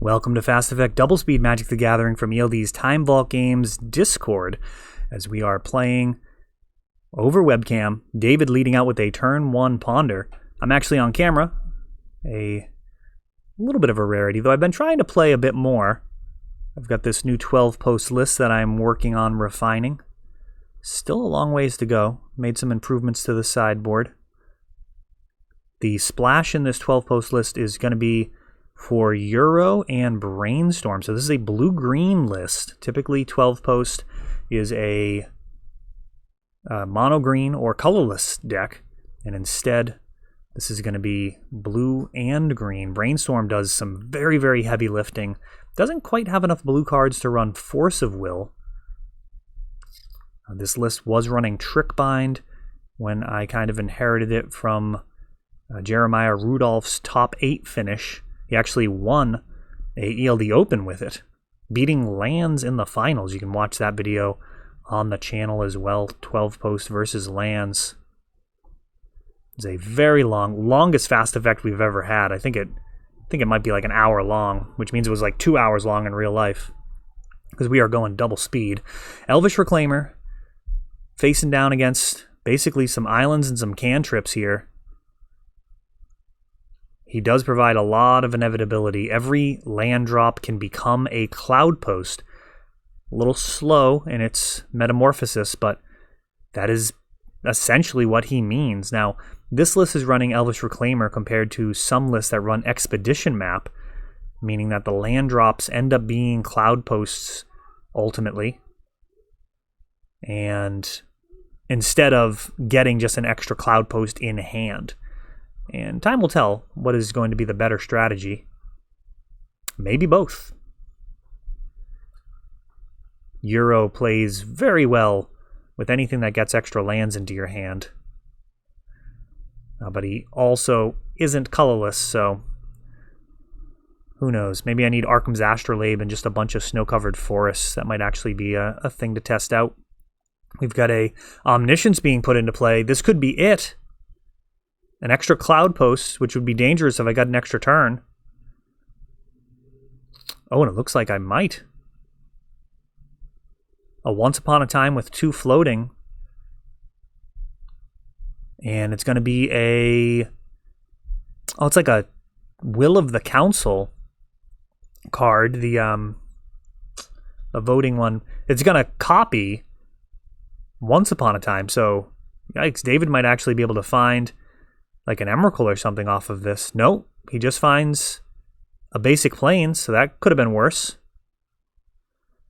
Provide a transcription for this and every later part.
Welcome to Fast Effect Double Speed Magic the Gathering from ELD's Time Vault Games Discord, as we are playing over webcam. David leading out with a turn 1 Ponder. I'm actually on camera, a little bit of a rarity, though I've been trying to play a bit more. I've got this new 12-post list that I'm working on refining. Still a long ways to go. Made some improvements to the sideboard. The splash in this 12-post list is going to be for Euro and Brainstorm. So this is a blue-green list. Typically 12-post is a mono-green or colorless deck, and instead this is going to be blue and green. Brainstorm does some very, very heavy lifting. Doesn't quite have enough blue cards to run Force of Will. This list was running Trick Bind when I kind of inherited it from Jeremiah Rudolph's top 8 finish. He actually won a ELD Open with it, beating lands in the finals. You can watch that video on the channel as well. 12-post versus lands. It's a very longest Fast Effect we've ever had. I think it might be like an hour long, which means it was like 2 hours long in real life, because we are going double speed. Elvish Reclaimer, facing down against basically some islands and some cantrips here. He does provide a lot of inevitability. Every land drop can become a cloud post. A little slow in its metamorphosis, but that is essentially what he means. Now, this list is running Elvish Reclaimer compared to some lists that run Expedition Map, meaning that the land drops end up being cloud posts ultimately. And instead of getting just an extra cloud post in hand. And time will tell what is going to be the better strategy. Maybe both. Euro plays very well with anything that gets extra lands into your hand. But he also isn't colorless, so who knows? Maybe I need Arkham's Astrolabe and just a bunch of snow-covered forests. That might actually be a thing to test out. We've got a Omniscience being put into play. This could be it. An extra cloud post, which would be dangerous if I got an extra turn. Oh, and it looks like I might. A Once Upon a Time with 2 floating. And it's going to be a... Oh, it's like a Will of the Council card. The voting one. It's going to copy Once Upon a Time. So, yikes, David might actually be able to find like an Emrakul or something off of this. Nope, he just finds a basic Plains, so that could have been worse.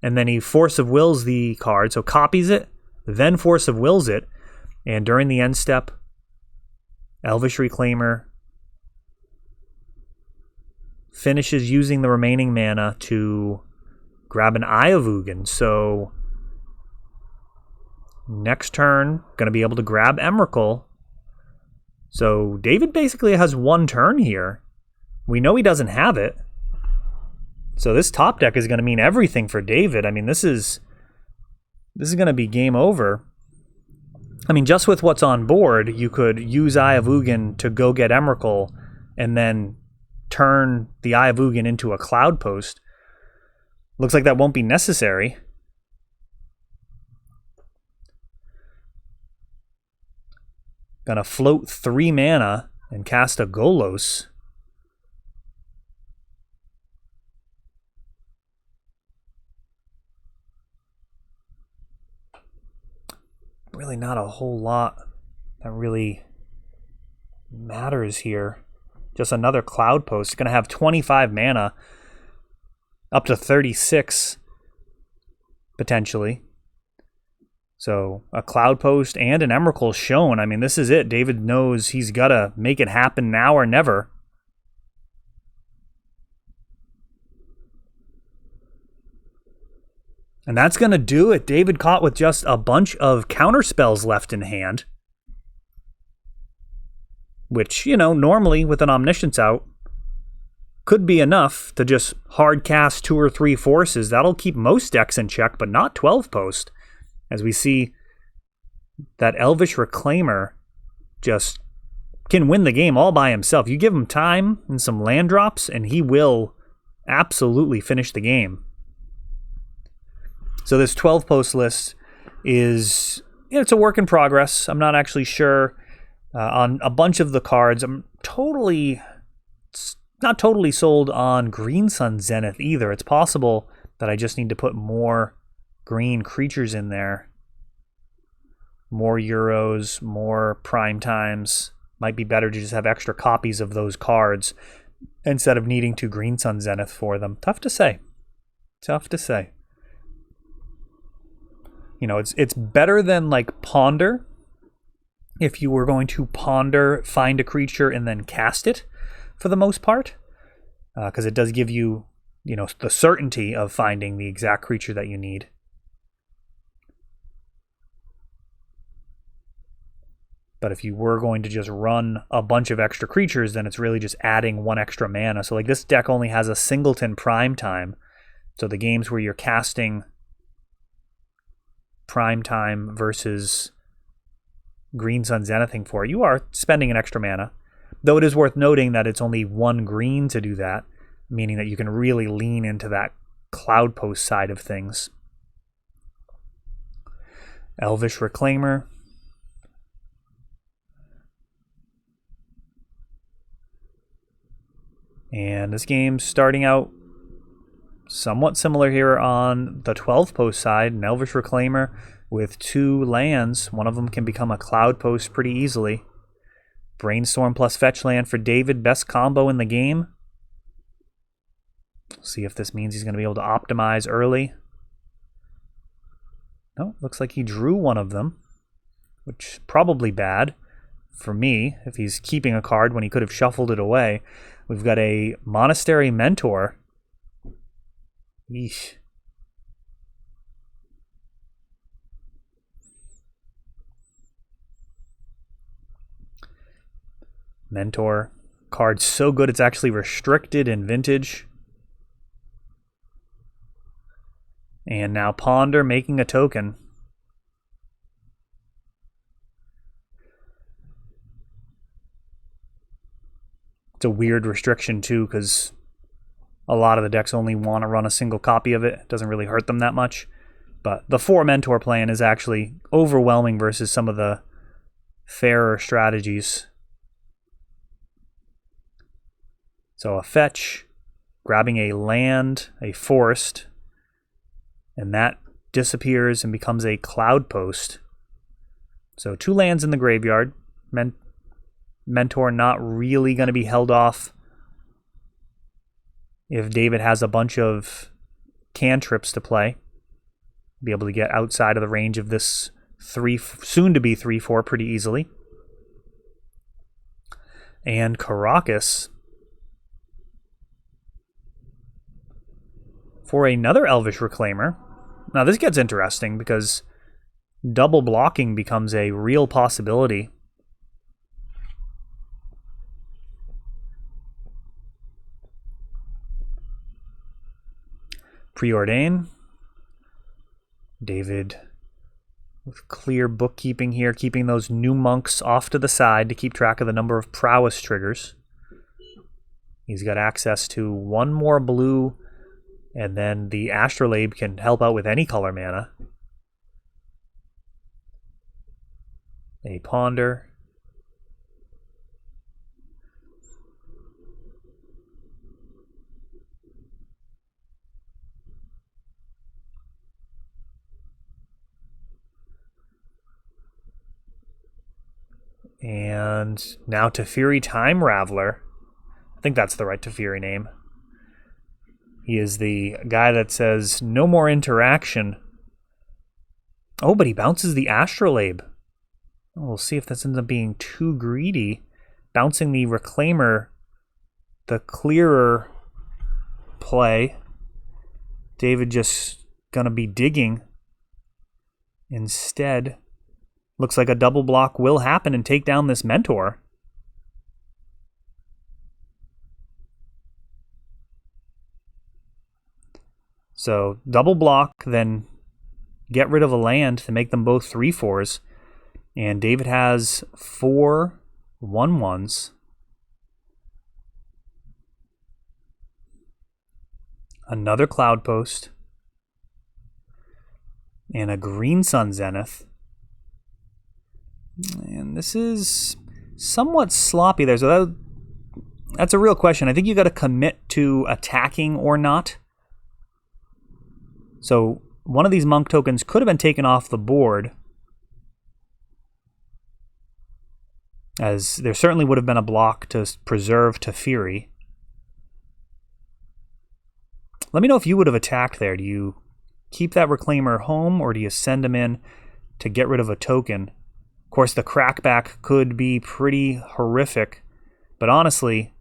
And then he Force of Wills the card, so copies it, then Force of Wills it, and during the end step, Elvish Reclaimer finishes using the remaining mana to grab an Eye of Ugin. So next turn, going to be able to grab Emrakul. So David basically has 1 turn here. We know he doesn't have it. So this top deck is going to mean everything for David. I mean, this is going to be game over. I mean, just with what's on board, you could use Eye of Ugin to go get Emrakul and then turn the Eye of Ugin into a cloud post. Looks like that won't be necessary. Gonna float 3 mana and cast a Golos. Really not a whole lot that really matters here. Just another cloud post. Gonna have 25 mana. Up to 36 potentially. So a cloud post and an Emrakul shown. I mean, this is it. David knows he's got to make it happen now or never. And that's going to do it. David caught with just a bunch of counter spells left in hand. Which, you know, normally with an Omniscience out, could be enough to just hard cast 2 or 3 forces. That'll keep most decks in check, but not 12-post. As we see that Elvish Reclaimer just can win the game all by himself. You give him time and some land drops, and he will absolutely finish the game. So this 12 post list is, it's a work in progress. I'm not actually sure on a bunch of the cards. I'm not totally sold on Green Sun Zenith either. It's possible that I just need to put more green creatures in there. More Euros, more Prime Times. Might be better to just have extra copies of those cards instead of needing to Green Sun Zenith for them. Tough to say. Tough to say. You know, it's better than like Ponder. If you were going to ponder, find a creature, and then cast it for the most part. Because it does give you, you know, the certainty of finding the exact creature that you need. But if you were going to just run a bunch of extra creatures, then it's really just adding one extra mana. So like this deck only has a singleton Prime Time. So the games where you're casting Prime Time versus Green Sun Zenithing for, you are spending an extra mana. Though it is worth noting that it's only one green to do that, meaning that you can really lean into that Cloud Post side of things. Elvish Reclaimer. And this game's starting out somewhat similar here on the 12 post side. An Elvish Reclaimer with 2 lands. One of them can become a Cloud Post pretty easily. Brainstorm plus Fetch Land for David. Best combo in the game. See if this means he's going to be able to optimize early. No, looks like he drew one of them, which is probably bad for me if he's keeping a card when he could have shuffled it away. We've got a Monastery Mentor. Yeesh. Mentor card so good it's actually restricted in Vintage. And now Ponder making a token. It's a weird restriction too, because a lot of the decks only want to run a single copy of it. It doesn't really hurt them that much. But the 4 Mentor plan is actually overwhelming versus some of the fairer strategies. So a fetch, grabbing a land, a forest, and that disappears and becomes a Cloud Post. So 2 lands in the graveyard. Mentor not really going to be held off if David has a bunch of cantrips to play. Be able to get outside of the range of this soon-to-be 3/4 pretty easily. And Caracas for another Elvish Reclaimer. Now this gets interesting because double blocking becomes a real possibility. Preordain. David with clear bookkeeping here, keeping those new monks off to the side to keep track of the number of prowess triggers. He's got access to 1 more blue, and then the Astrolabe can help out with any color mana. A Ponder. And now Teferi Time Raveler. I think that's the right Teferi name. He is the guy that says, no more interaction. Oh, but he bounces the Astrolabe. Oh, we'll see if this ends up being too greedy. Bouncing the Reclaimer, the clearer play. David just gonna be digging instead. Looks like a double block will happen and take down this Mentor. So double block, then get rid of a land to make them both 3/4s. And David has 4 1/1s. another Cloud Post, and a Green Sun Zenith. And this is somewhat sloppy there, so that's a real question. I think you got to commit to attacking or not. So one of these Monk tokens could have been taken off the board, as there certainly would have been a block to preserve Teferi. Let me know if you would have attacked there. Do you keep that Reclaimer home, or do you send him in to get rid of a token? Of course, the crackback could be pretty horrific, but honestly,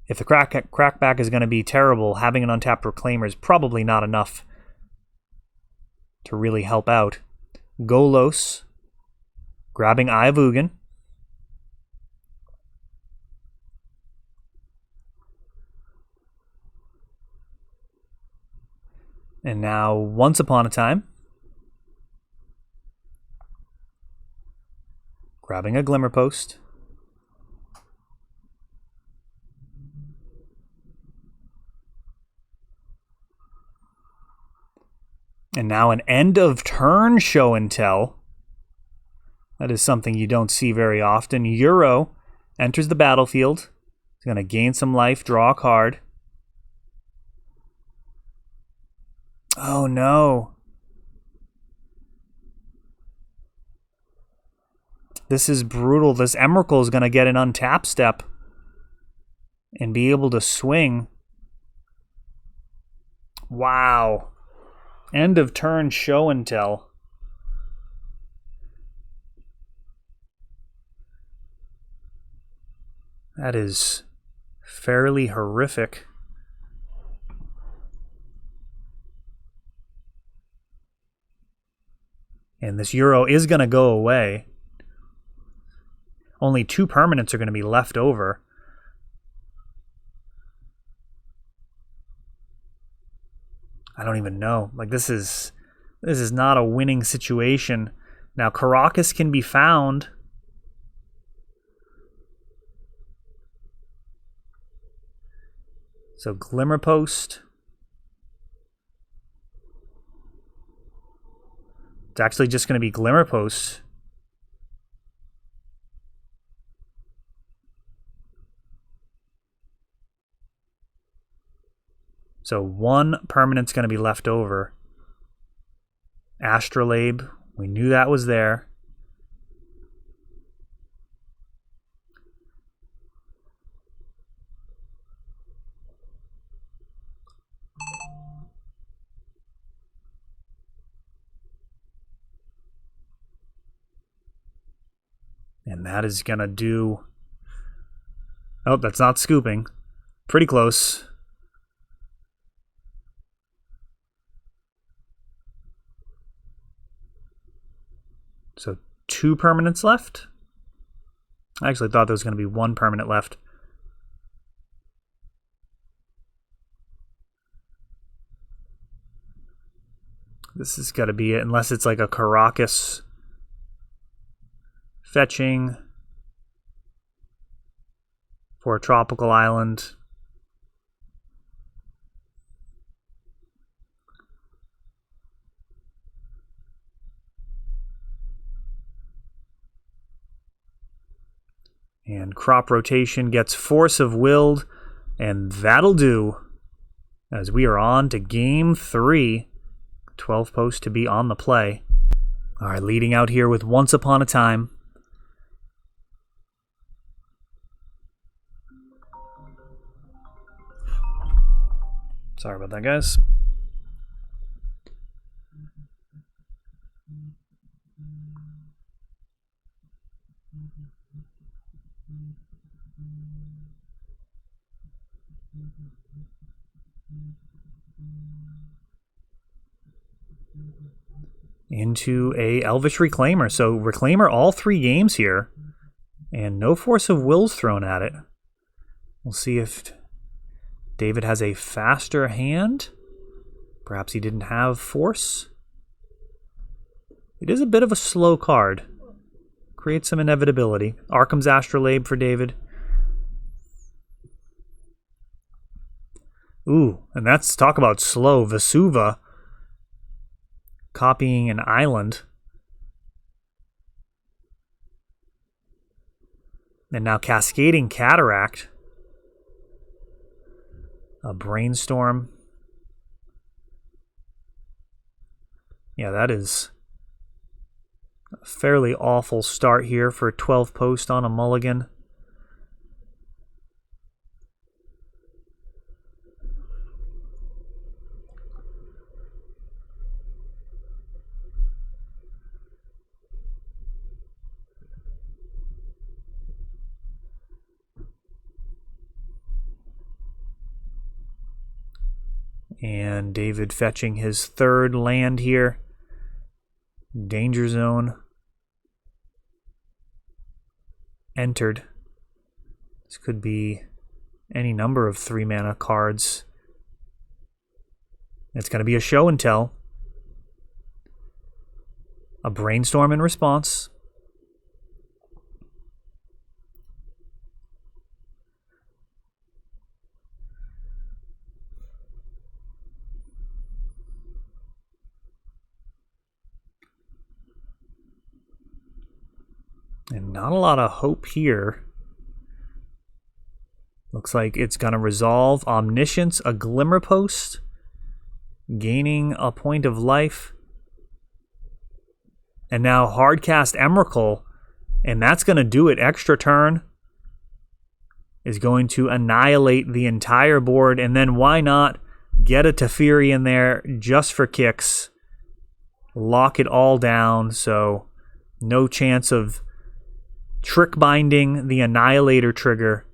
if the crackback is going to be terrible, having an untapped Reclaimer is probably not enough to really help out. Golos, grabbing Eye of Ugin. And now, Once Upon a Time, grabbing a Glimmer Post. And now an end of turn show and tell. That is something you don't see very often. Euro enters the battlefield. He's going to gain some life, draw a card. Oh no. This is brutal. This Emrakul is going to get an untap step and be able to swing. Wow. End of turn show and tell. That is fairly horrific. And this Euro is going to go away. Only 2 permanents are going to be left over. I don't even know. Like, this is not a winning situation. Now, Karakas can be found. So, Glimmer Post. It's actually just going to be Glimmer Post. So 1 permanent's going to be left over. Astrolabe, we knew that was there. And that is going to do... Oh, that's not scooping. Pretty close. So 2 permanents left. I actually thought there was going to be 1 permanent left. This has got to be it, unless it's like a Karakas fetching for a tropical island. And crop rotation gets Force of Willed, and that'll do, as we are on to game 3. 12 posts to be on the play. All right, leading out here with Once Upon a Time. Sorry about that, guys. Into a Elvish Reclaimer. So Reclaimer all 3 games here, and no Force of Wills thrown at it. We'll see if David has a faster hand. Perhaps he didn't have Force. It is a bit of a slow card. Creates some inevitability. Arkham's Astrolabe for David. Ooh, and that's, talk about slow. Vesuva copying an island. And now Cascading Cataract. A Brainstorm. Yeah, that is a fairly awful start here for 12 post on a mulligan. And David fetching his third land here. Danger Zone entered. This could be any number of 3-mana cards. It's going to be a show and tell. A Brainstorm in response. And not a lot of hope here. Looks like it's going to resolve. Omniscience, a Glimmer Post, gaining a point of life. And now Hardcast Emrakul, and that's going to do it. Extra turn is going to annihilate the entire board. And then why not get a Teferi in there just for kicks. Lock it all down, so no chance of trick binding the Annihilator trigger,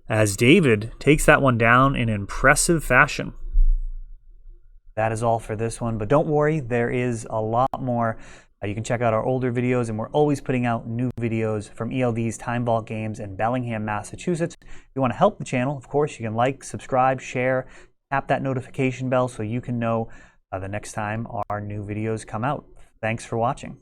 as David takes that one down in impressive fashion. That is all for this one, but don't worry, there is a lot more. You can check out our older videos, and we're always putting out new videos from ELD's Time Vault Games in Bellingham, Massachusetts. If you want to help the channel, of course, you can like, subscribe, share, tap that notification bell so you can know the next time our new videos come out. Thanks for watching.